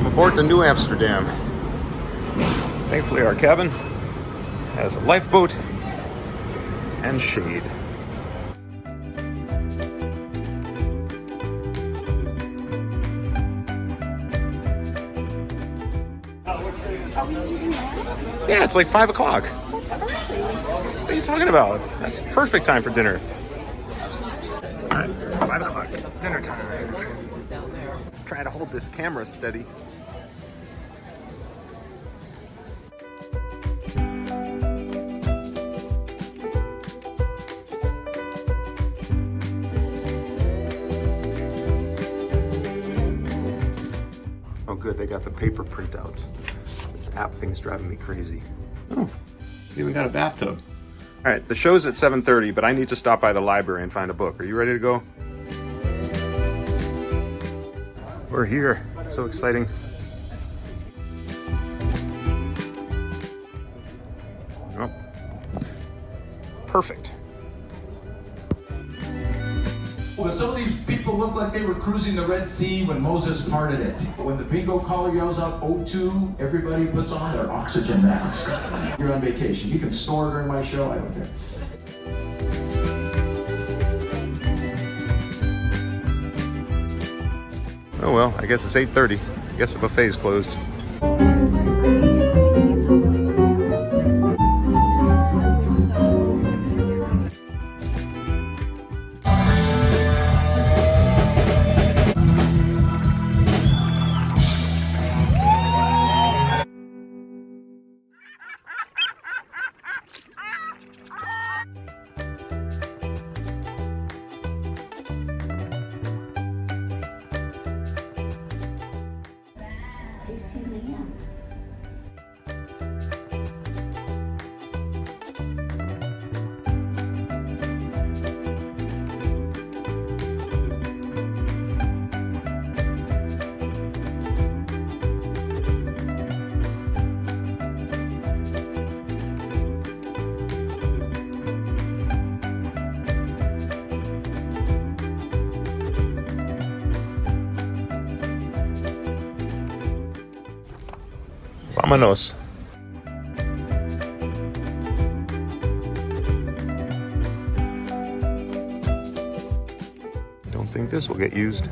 I'm aboard the Nieuw Amsterdam. Thankfully our cabin has a lifeboat and shade. Are we leaving now? Yeah, it's like 5 o'clock. That's early. What are you talking about? That's perfect time for dinner. All right, 5 o'clock, dinner time. Trying to hold this camera steady. Oh good, they got the paper printouts. This app thing's driving me crazy. Oh, we even got a bathtub. All right, the show's at 7:30, but I need to stop by the library and find a book. Are you ready to go? We're here. So exciting. Oh, perfect. But some of these people look like they were cruising the Red Sea when Moses parted it. When the bingo caller yells out O2, everybody puts on their oxygen mask. You're on vacation. You can snore during my show, I don't care. Oh well, I guess it's 8:30. I guess the buffet's closed. Vámonos. Don't think this will get used.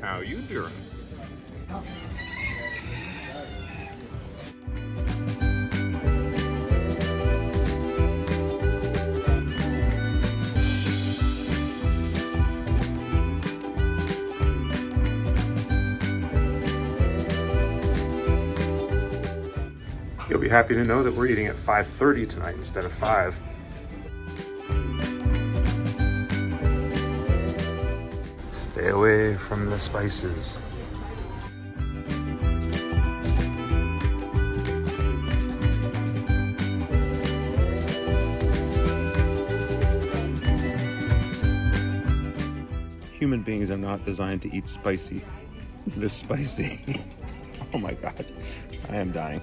How you doing? You'll be happy to know that we're eating at 5:30 tonight instead of 5. Stay away from the spices. Human beings are not designed to eat spicy. This spicy. Oh my God, I am dying.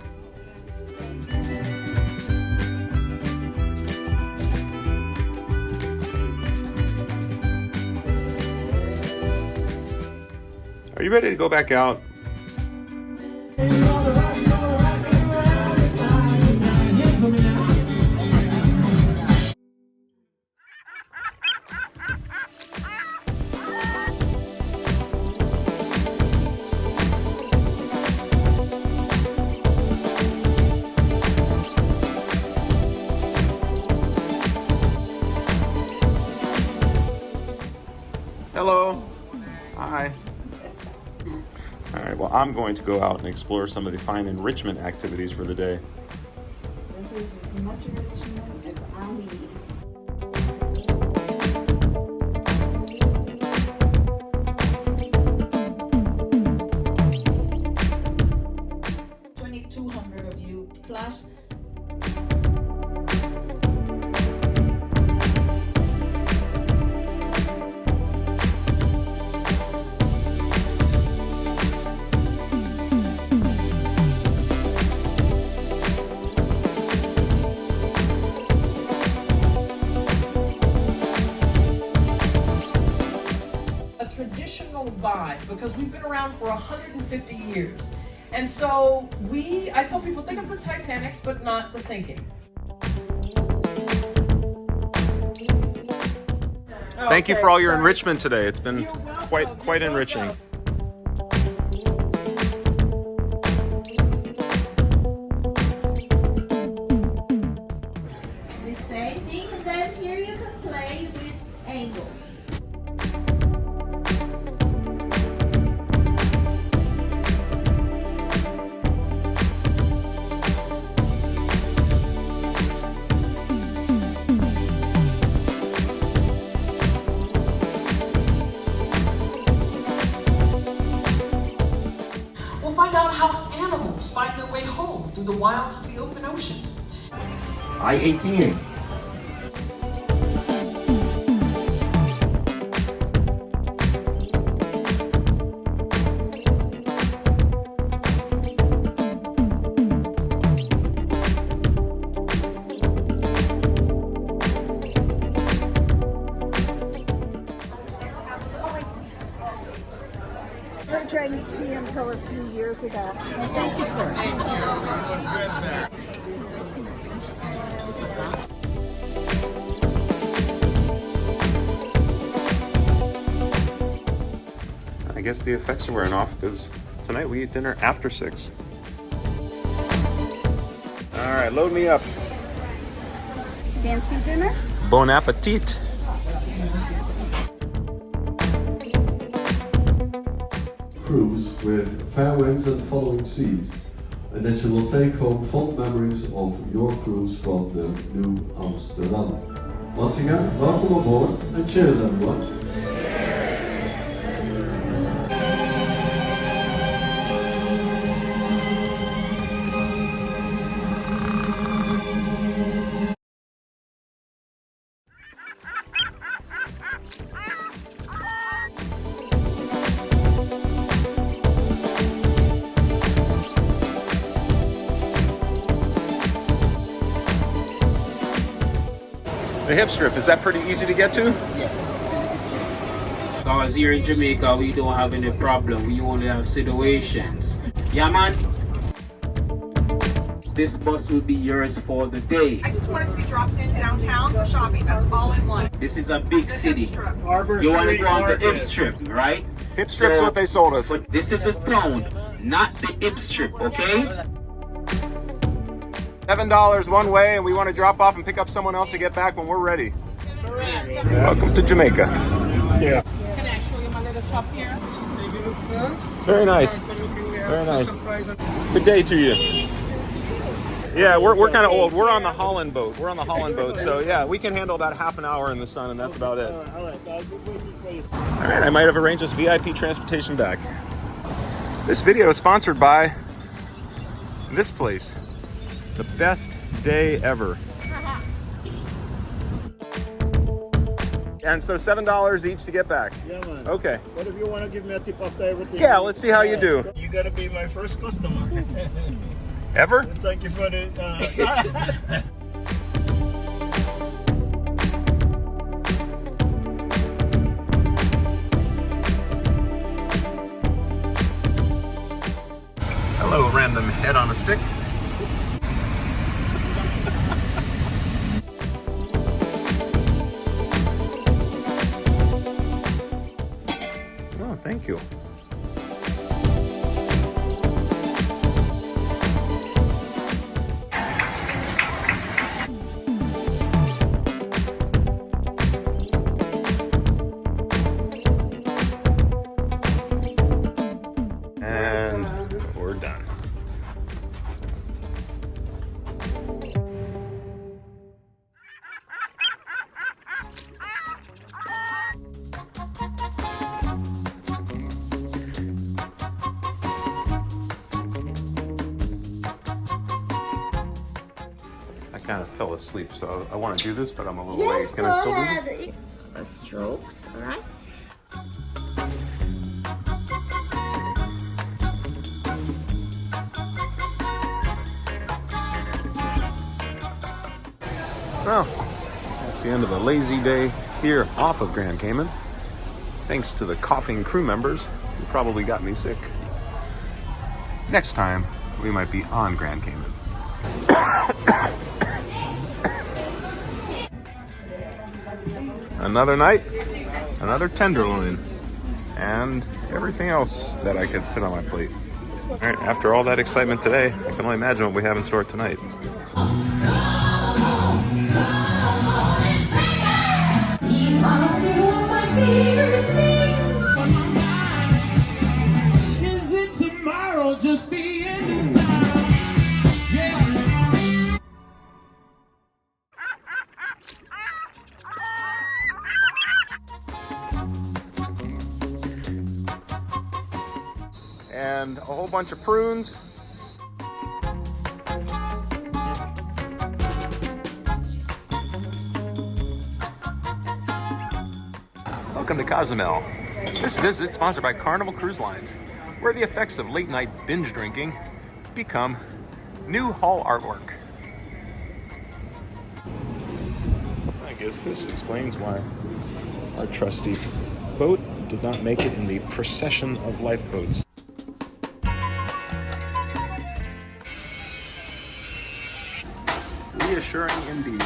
Are you ready to go back out? Hello. Hi. All right, well, I'm going to go out and explore some of the fine enrichment activities for the day. This is as much enrichment as I need. $2,200 of you plus vibe because we've been around for 150 years. And so I tell people, think of the Titanic, but not the sinking. Thank you Okay, for all your sorry. enrichment today. It's been You're welcome. quite You're enriching. welcome. The same thing, and then here you can play with angles. We'll find out how animals find their way home through the wilds of the open ocean. I-18. I drank tea until a few years ago. Thank you, sir. I guess the effects are wearing off because tonight we eat dinner after 6. All right, load me up. Fancy dinner? Bon appetit. Cruise with fair winds and following seas, and that you will take home fond memories of your cruise from the Nieuw Amsterdam. Once again, welcome aboard and cheers everyone. The hip strip, is that pretty easy to get to? Because here in Jamaica, we don't have any problem. We only have situations. Yeah, man. This bus will be yours for the day. I just want it to be dropped in downtown for shopping. That's all in one. This is a big The city. hip strip. You want to go on the hip strip, right? Hip strip's So- what they sold us. But this is a town, not the hip strip, okay? $7 one way, and we want to drop off and pick up someone else to get back when we're ready. Welcome to Jamaica. Can I show you my little shop here? It's very nice. Very nice. Good day to you. Yeah, we're kind of old. We're on the Holland boat. So yeah, we can handle about half an hour in the sun, and that's about it. All right, I might have arranged this VIP transportation back. This video is sponsored by this place. The best day ever. And so $7 each to get back. Yeah, man. Okay. But if you want to give me a tip after everything. Yeah, let's see how you do. You got to be my first customer. Ever? Thank you for the... Hello, random head on a stick. Oh, thank you. And we're done. I kind of fell asleep, so I want to do this, but I'm a little late. Can I still do this? Strokes, all right? Well, that's the end of a lazy day here off of Grand Cayman. Thanks to the coughing crew members who probably got me sick. Next time, we might be on Grand Cayman. Another night, another tenderloin, and everything else that I could fit on my plate. All right, after all that excitement today, I can only imagine what we have in store tonight. Is it tomorrow, just the end of time? Yeah. And a whole bunch of prunes. Welcome to Cozumel. This visit sponsored by Carnival Cruise Lines, where the effects of late night binge drinking become new hull artwork. I guess this explains why our trusty boat did not make it in the procession of lifeboats. Reassuring indeed.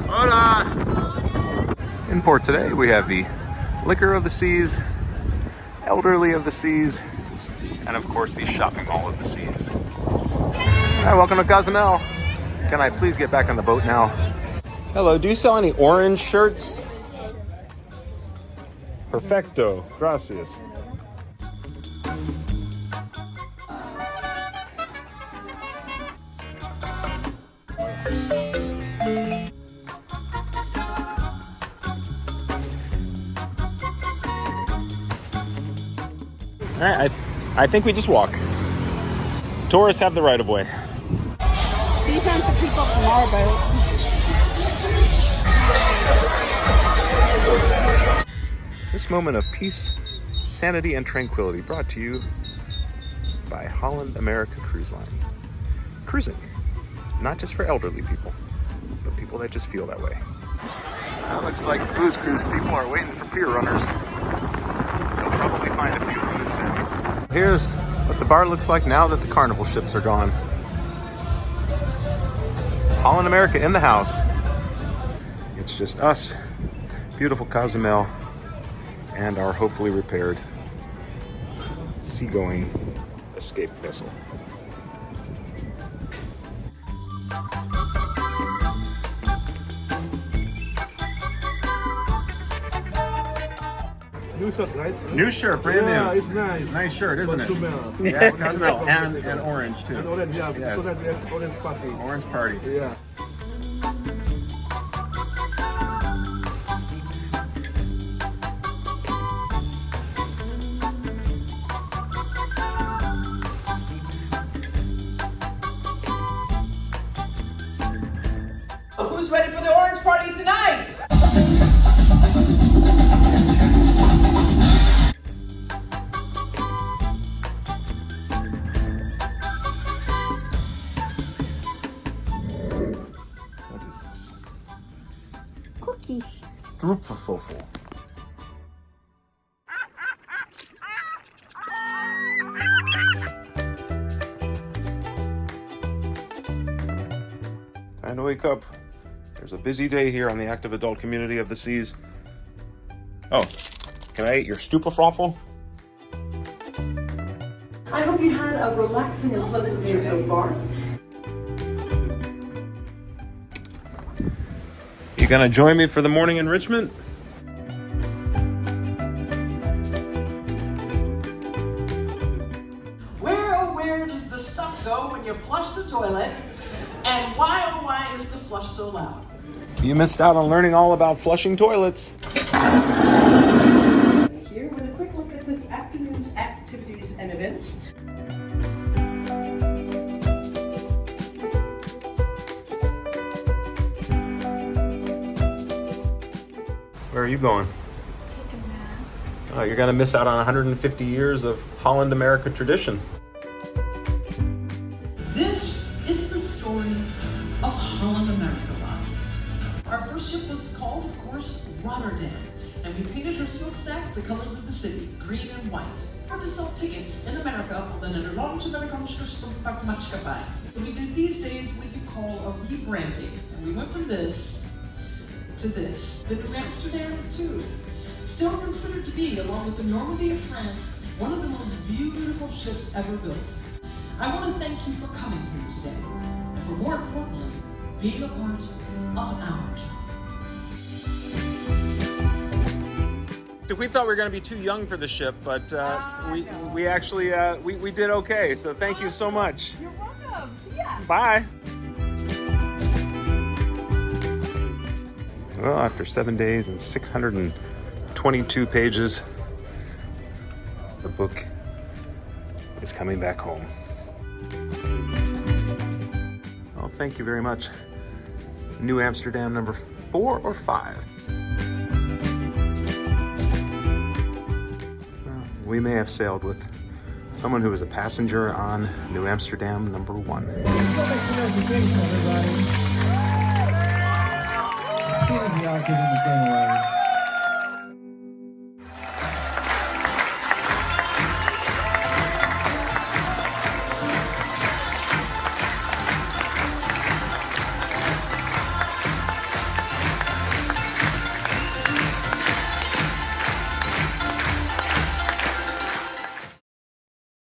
Hola! In port today, we have the liquor of the seas, elderly of the seas, and of course the shopping mall of the seas. Hi, welcome to Cozumel. Can I please get back on the boat now? Hello, do you sell any orange shirts? Perfecto, gracias. All right, I think we just walk. Tourists have the right of way. These aren't the people from our boat. This moment of peace, sanity, and tranquility brought to you by Holland America Cruise Line. Cruising, not just for elderly people, but people that just feel that way. Now it looks like the booze cruise people are waiting for pier runners. They'll probably find a few from this sailing. Here's what the bar looks like now that the carnival ships are gone. Holland America in the house. It's just us, beautiful Cozumel, and our hopefully repaired seagoing escape vessel. New shirt, right? New shirt, brand Yeah, new. it's nice. Nice shirt, isn't it? Cozumel. Yeah, Cozumel, and orange too. And orange, yeah, Yes. because we have orange party. Orange party. Yeah. Who's ready for the orange party tonight? What is this? Cookies. Stroopwafel. Time to wake up. There's a busy day here on the active adult community of the seas. Oh, can I eat your Stroopwafel? I hope you had a relaxing and pleasant day so far. You gonna join me for the morning enrichment? Where does the stuff go when you flush the toilet? And why, oh why, is the flush so loud? You missed out on learning all about flushing toilets. Here with a quick look at this afternoon's activities and events. Where are you going? Take a nap. Oh, you're gonna miss out on 150 years of Holland America tradition. This is the story Rotterdam, and we painted her smokestacks the colors of the city, green and white. Hard to sell tickets in America, we did these days what you call a rebranding, and we went from this to this. The New Amsterdam too. Still considered to be, along with the Normandy of France, one of the most beautiful ships ever built. I want to thank you for coming here today, and for more importantly, being a part of our journey. We thought we were going to be too young for the ship, but we actually we did okay. So thank you so much. You're welcome. See ya. Bye. Well, after 7 days and 622 pages, the book is coming back home. Well, thank you very much. Nieuw Amsterdam number 4 or 5. We may have sailed with someone who was a passenger on Nieuw Amsterdam number 1. Let's go make some reservations, everybody. As soon as we all get in the game away.